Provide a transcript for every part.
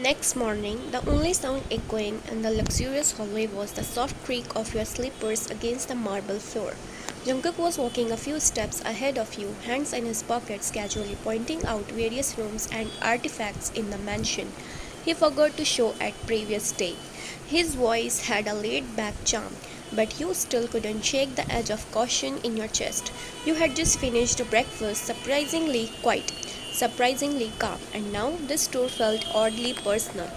Next morning, the only sound echoing in the luxurious hallway was the soft creak of your slippers against the marble floor. Jungkook was walking a few steps ahead of you, hands in his pockets, casually pointing out various rooms and artifacts in the mansion he forgot to show at previous day. His voice had a laid-back charm, but you still couldn't shake the edge of caution in your chest. You had just finished breakfast, surprisingly quiet, surprisingly calm, and now this tour felt oddly personal.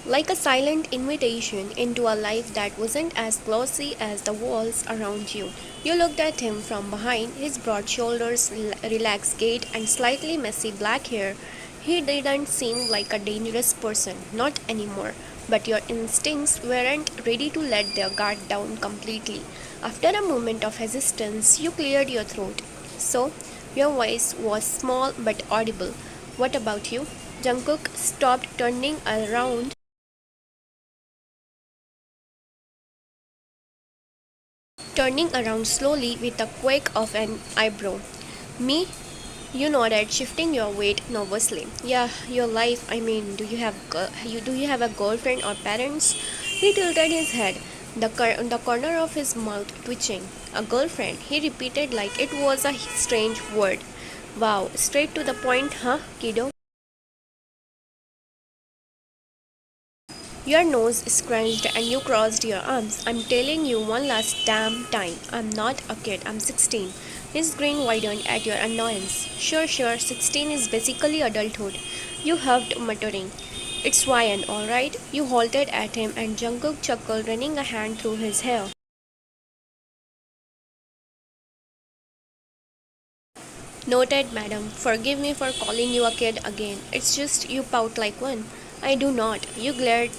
Like a silent invitation into a life that wasn't as glossy as the walls around you. You looked at him from behind, his broad shoulders, relaxed gait, and slightly messy black hair. He didn't seem like a dangerous person, not anymore, but your instincts weren't ready to let their guard down completely. After a moment of hesitance, you cleared your throat. So, your voice was small but audible. What about you? Jungkook stopped turning around slowly with a quake of an eyebrow. Me? You nodded, shifting your weight nervously. Yeah, your life. I mean, do you have a girlfriend or parents? He tilted his head, the corner of his mouth twitching. A girlfriend, he repeated like it was a strange word. Wow, straight to the point, huh, kiddo? Your nose scrunched and you crossed your arms. I'm telling you one last damn time. I'm not a kid, I'm 16. His grin widened at your annoyance. Sure, sure, 16 is basically adulthood. You huffed, muttering. It's YN, alright? You halted at him and Jungkook chuckled, running a hand through his hair. Noted, madam. Forgive me for calling you a kid again. It's just you pout like one. I do not. You glared,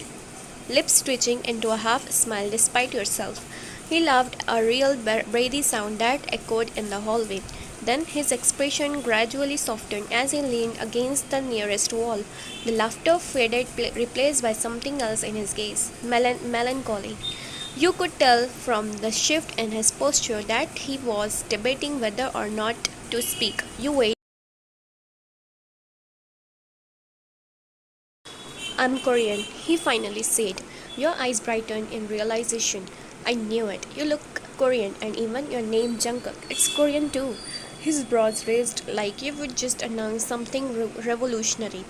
lips twitching into a half smile despite yourself. He laughed, a real breathy sound that echoed in the hallway. Then his expression gradually softened as he leaned against the nearest wall. The laughter faded, replaced by something else in his gaze melancholy. You could tell from the shift in his posture that he was debating whether or not to speak. You wait. I'm Korean, he finally said. Your eyes brightened in realization. I knew it. You look Korean, and even your name Jungkook. It's Korean too. His brows raised like you would just announce something revolutionary.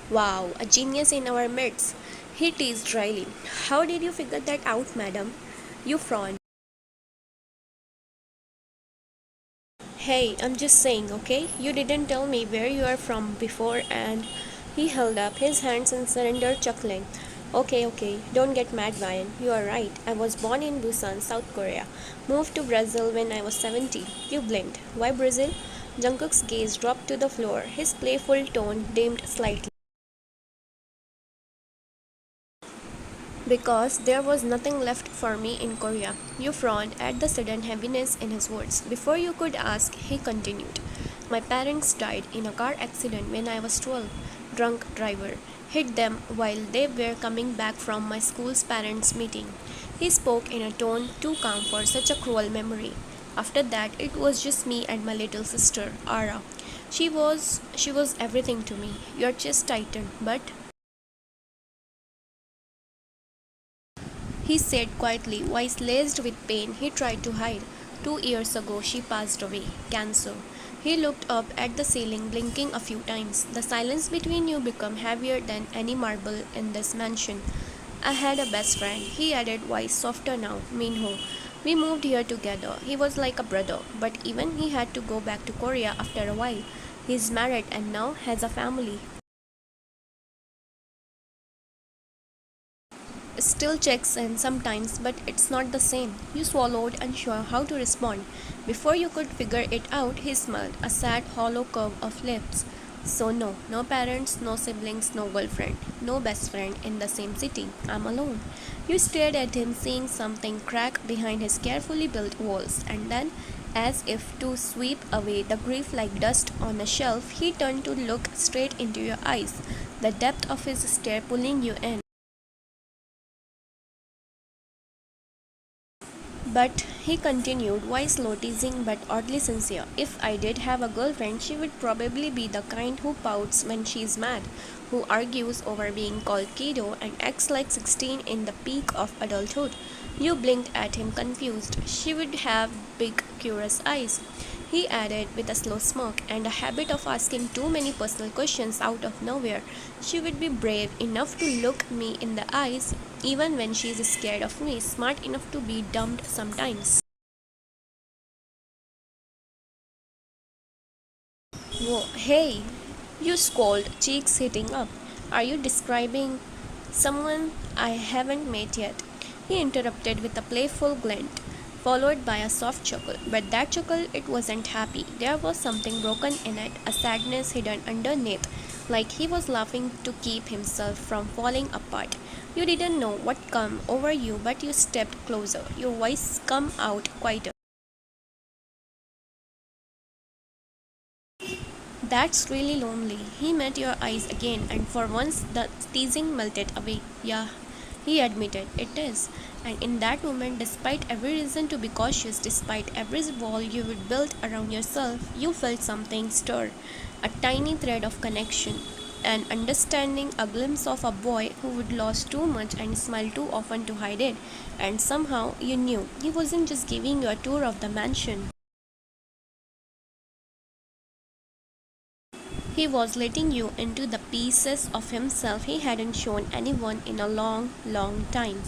Wow, a genius in our midst. He teased dryly. How did you figure that out, madam? You frowned. Hey, I'm just saying, okay? You didn't tell me where you are from before, and he held up his hands in surrender, chuckling. Okay, okay, don't get mad, Ryan. You are right. I was born in Busan, South Korea. Moved to Brazil when I was 17. You blinked. Why Brazil? Jungkook's gaze dropped to the floor, his playful tone dimmed slightly. Because there was nothing left for me in Korea. You frowned at the sudden heaviness in his words. Before you could ask, he continued. My parents died in a car accident when I was 12. Drunk driver hit them while they were coming back from my school's parents' meeting. He spoke in a tone too calm for such a cruel memory. After that, it was just me and my little sister, Ara. She was everything to me. Your chest tightened, but he said quietly, voice laced with pain he tried to hide. 2 years ago, she passed away. Cancer. He looked up at the ceiling, blinking a few times. The silence between you became heavier than any marble in this mansion. I had a best friend, he added, voice softer now, Minho. We moved here together. He was like a brother, but even he had to go back to Korea after a while. He's married and now has a family. Still checks in sometimes, but it's not the same. You swallowed, unsure how to respond. Before you could figure it out, he smiled, a sad, hollow curve of lips. So, no, no parents, no siblings, no girlfriend, no best friend in the same city. I'm alone. You stared at him, seeing something crack behind his carefully built walls, and then, as if to sweep away the grief like dust on a shelf, he turned to look straight into your eyes, the depth of his stare pulling you in. But he continued, why slow teasing but oddly sincere. If I did have a girlfriend, she would probably be the kind who pouts when she's mad, who argues over being called kiddo and acts like 16 in the peak of adulthood. You blinked at him confused. She would have big, curious eyes. He added with a slow smirk and a habit of asking too many personal questions out of nowhere. She would be brave enough to look me in the eyes even when she's scared of me, smart enough to be dumped sometimes. Whoa, hey, you scold, cheeks hitting up. Are you describing someone I haven't met yet? He interrupted with a playful glint, followed by a soft chuckle. But that chuckle, it wasn't happy. There was something broken in it, a sadness hidden underneath, like he was laughing to keep himself from falling apart. You didn't know what come over you, but you stepped closer. Your voice come out quieter. That's really lonely. He met your eyes again, and for once the teasing melted away. Yeah, he admitted, it is. And in that moment, despite every reason to be cautious, despite every wall you would build around yourself, you felt something stir. A tiny thread of connection. An understanding, a glimpse of a boy who would lost too much and smile too often to hide it. And somehow you knew he wasn't just giving you a tour of the mansion. He was letting you into the pieces of himself he hadn't shown anyone in a long, long time.